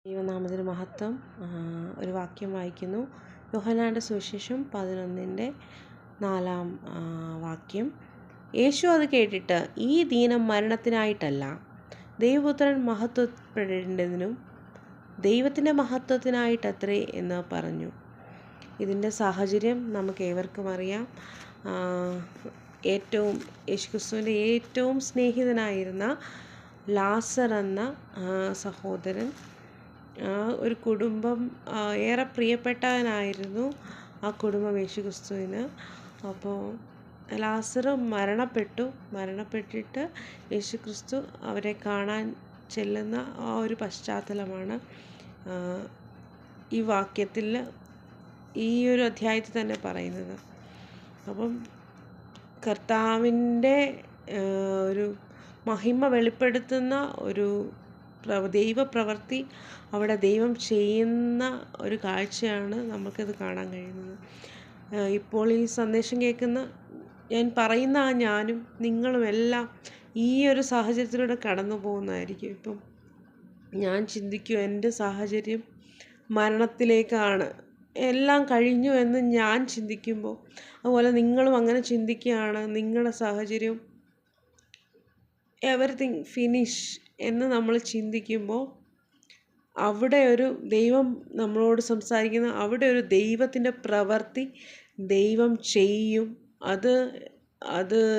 ദൈവനാമത്തിന് മഹത്വം. ഒരു വാക്യം വായിക്കുന്നു. യോഹന്നാന്റെ സുവിശേഷം 11:4 വാക്യം. യേശു അത് കേട്ടിട്ട്, ഈ ദീനം മരണത്തിനായിട്ടല്ല, ദൈവപുത്രൻ മഹത്വപ്പെടേണ്ടതിനും ദൈവത്തിൻ്റെ മഹത്വത്തിനായിട്ടത്രേ എന്ന് പറഞ്ഞു. ഇതിൻ്റെ സാഹചര്യം നമുക്ക് ഏവർക്കും അറിയാം. യേശുക്രിസ്തുവിൻ്റെ ഏറ്റവും സ്നേഹിതനായിരുന്ന ലാസർ എന്ന സഹോദരൻ, ഒരു കുടുംബം, ഏറെ പ്രിയപ്പെട്ടവനായിരുന്നു ആ കുടുംബം യേശുക്രിസ്തുവിന്. അപ്പോൾ ലാസർ മരണപ്പെട്ടിട്ട് യേശുക്രിസ്തു അവരെ കാണാൻ ചെല്ലുന്ന ആ ഒരു പശ്ചാത്തലമാണ് ഈ വാക്യത്തിൽ, ഈ ഒരു അധ്യായത്തിൽ തന്നെ പറയുന്നത്. അപ്പം കർത്താവിൻ്റെ ഒരു മഹിമ വെളിപ്പെടുത്തുന്ന ഒരു ദൈവപ്രവൃത്തി അവിടെ ദൈവം ചെയ്യുന്ന ഒരു കാഴ്ചയാണ് നമുക്കിത് കാണാൻ കഴിയുന്നത്. ഇപ്പോൾ ഈ സന്ദേശം കേൾക്കുന്ന ഞാൻ പറയുന്ന ഞാനും നിങ്ങളും എല്ലാം ഈ ഒരു സാഹചര്യത്തിലൂടെ കടന്നു പോകുന്നതായിരിക്കും. ഇപ്പം ഞാൻ ചിന്തിക്കും, എൻ്റെ സാഹചര്യം മരണത്തിലേക്കാണ്, എല്ലാം കഴിഞ്ഞു എന്ന് ഞാൻ ചിന്തിക്കുമ്പോൾ, അതുപോലെ നിങ്ങളും അങ്ങനെ ചിന്തിക്കുകയാണ്, നിങ്ങളുടെ സാഹചര്യം എവറിത്തിങ് ഫിനിഷ് എന്ന് നമ്മൾ ചിന്തിക്കുമ്പോൾ, അവിടെ ഒരു ദൈവം നമ്മളോട് സംസാരിക്കുന്ന, അവിടെ ഒരു ദൈവത്തിൻ്റെ പ്രവൃത്തി ദൈവം ചെയ്യും. അത്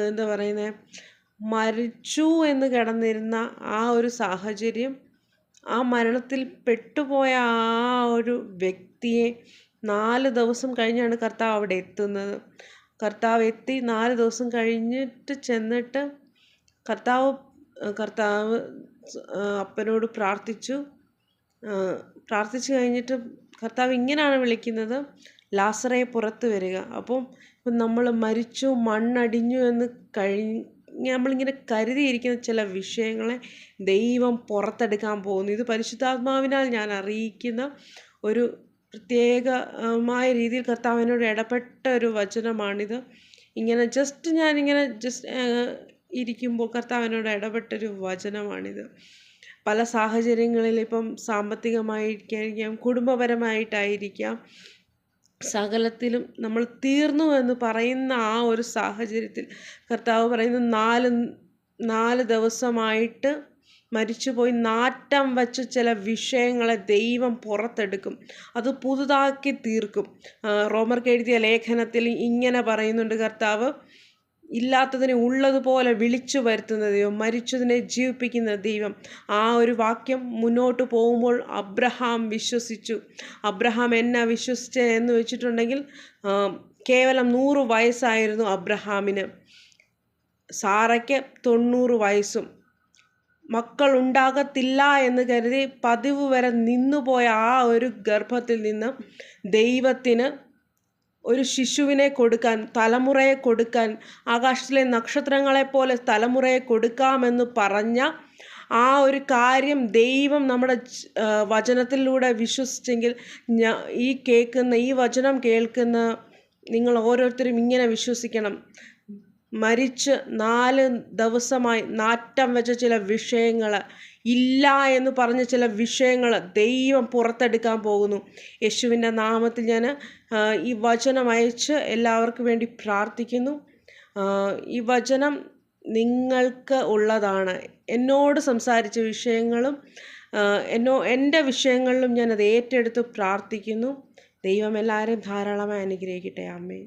എന്താ പറയുന്നത്, മരിച്ചു എന്ന് കിടന്നിരുന്ന ആ ഒരു സാഹചര്യം, ആ മരണത്തിൽ പെട്ടുപോയ ആ ഒരു വ്യക്തിയെ 4 ദിവസം കഴിഞ്ഞാണ് കർത്താവ് അവിടെ എത്തുന്നത്. കർത്താവ് എത്തി 4 ദിവസം കഴിഞ്ഞിട്ട് ചെന്നിട്ട് കർത്താവ് അപ്പനോട് പ്രാർത്ഥിച്ചു കഴിഞ്ഞിട്ട് കർത്താവ് ഇങ്ങനെയാണ് വിളിക്കുന്നത്, ലാസറേ പുറത്ത് വരിക. അപ്പം നമ്മൾ മരിച്ചു, മണ്ണടിഞ്ഞു എന്ന് നമ്മളിങ്ങനെ കരുതിയിരിക്കുന്ന ചില വിഷയങ്ങളെ ദൈവം പുറത്തെടുക്കാൻ പോകുന്നു. ഇത് പരിശുദ്ധാത്മാവിനാൽ ഞാൻ അറിയിക്കുന്ന ഒരു പ്രത്യേകമായ രീതിയിൽ കർത്താവിനോട് ഇടപെട്ട ഒരു വചനമാണിത്. ഞാനിങ്ങനെ ഇരിക്കുമ്പോൾ കർത്താവിനോട് ഇടപെട്ടൊരു വചനമാണിത്. പല സാഹചര്യങ്ങളിൽ, ഇപ്പം സാമ്പത്തികമായിരിക്കാം, കുടുംബപരമായിട്ടായിരിക്കാം, സകലത്തിലും നമ്മൾ തീർന്നു എന്ന് പറയുന്ന ആ ഒരു സാഹചര്യത്തിൽ കർത്താവ് പറയുന്നു, 4 ദിവസമായിട്ട് മരിച്ചുപോയി നാറ്റം വച്ച ചില വിഷയങ്ങളെ ദൈവം പുറത്തെടുക്കും, അത് പുതുതാക്കി തീർക്കും. റോമർക്ക് എഴുതിയ ലേഖനത്തിൽ ഇങ്ങനെ പറയുന്നുണ്ട്, കർത്താവ് ഇല്ലാത്തതിനെ ഉള്ളതുപോലെ വിളിച്ചു വരുത്തുന്ന ദൈവം, മരിച്ചതിനെ ജീവിപ്പിക്കുന്ന ദൈവം. ആ ഒരു വാക്യം മുന്നോട്ട് പോകുമ്പോൾ അബ്രഹാം വിശ്വസിച്ചു. അബ്രഹാം എന്നാ വിശ്വസിച്ചത് എന്ന് വെച്ചിട്ടുണ്ടെങ്കിൽ, കേവലം 100 വയസ്സായിരുന്നു അബ്രഹാമിന്. സാറയ്ക്ക് 90 വയസ്സും. മക്കൾ ഉണ്ടാകത്തില്ല എന്ന് കരുതി പതിവ് വരെ നിന്നുപോയ ആ ഒരു ഗർഭത്തിൽ നിന്ന് ദൈവത്തിന് ഒരു ശിശുവിനെ കൊടുക്കാൻ, തലമുറയെ കൊടുക്കാൻ, ആകാശത്തിലെ നക്ഷത്രങ്ങളെപ്പോലെ തലമുറയെ കൊടുക്കാമെന്ന് പറഞ്ഞ ആ ഒരു കാര്യം ദൈവം നമ്മുടെ വചനത്തിലൂടെ വിശ്വസിച്ചെങ്കിൽ, ഈ വചനം കേൾക്കുന്ന നിങ്ങൾ ഓരോരുത്തരും ഇങ്ങനെ വിശ്വസിക്കണം. മരിച്ച് 4 ദിവസമായി നാറ്റം വെച്ച ചില വിഷയങ്ങൾ, ഇല്ല എന്ന് പറഞ്ഞ ചില വിഷയങ്ങൾ ദൈവം പുറത്തെടുക്കാൻ പോകുന്നു. യേശുവിൻ്റെ നാമത്തിൽ ഞാൻ ഈ വചനം അയച്ച് എല്ലാവർക്കും വേണ്ടി പ്രാർത്ഥിക്കുന്നു. ഈ വചനം നിങ്ങൾക്ക് ഉള്ളതാണ്. എന്നോട് സംസാരിച്ച വിഷയങ്ങളും എൻ്റെ വിഷയങ്ങളിലും ഞാനത് ഏറ്റെടുത്ത് പ്രാർത്ഥിക്കുന്നു. ദൈവം എല്ലാവരെയും ധാരാളമായി അനുഗ്രഹിക്കട്ടെ. ആമേൻ.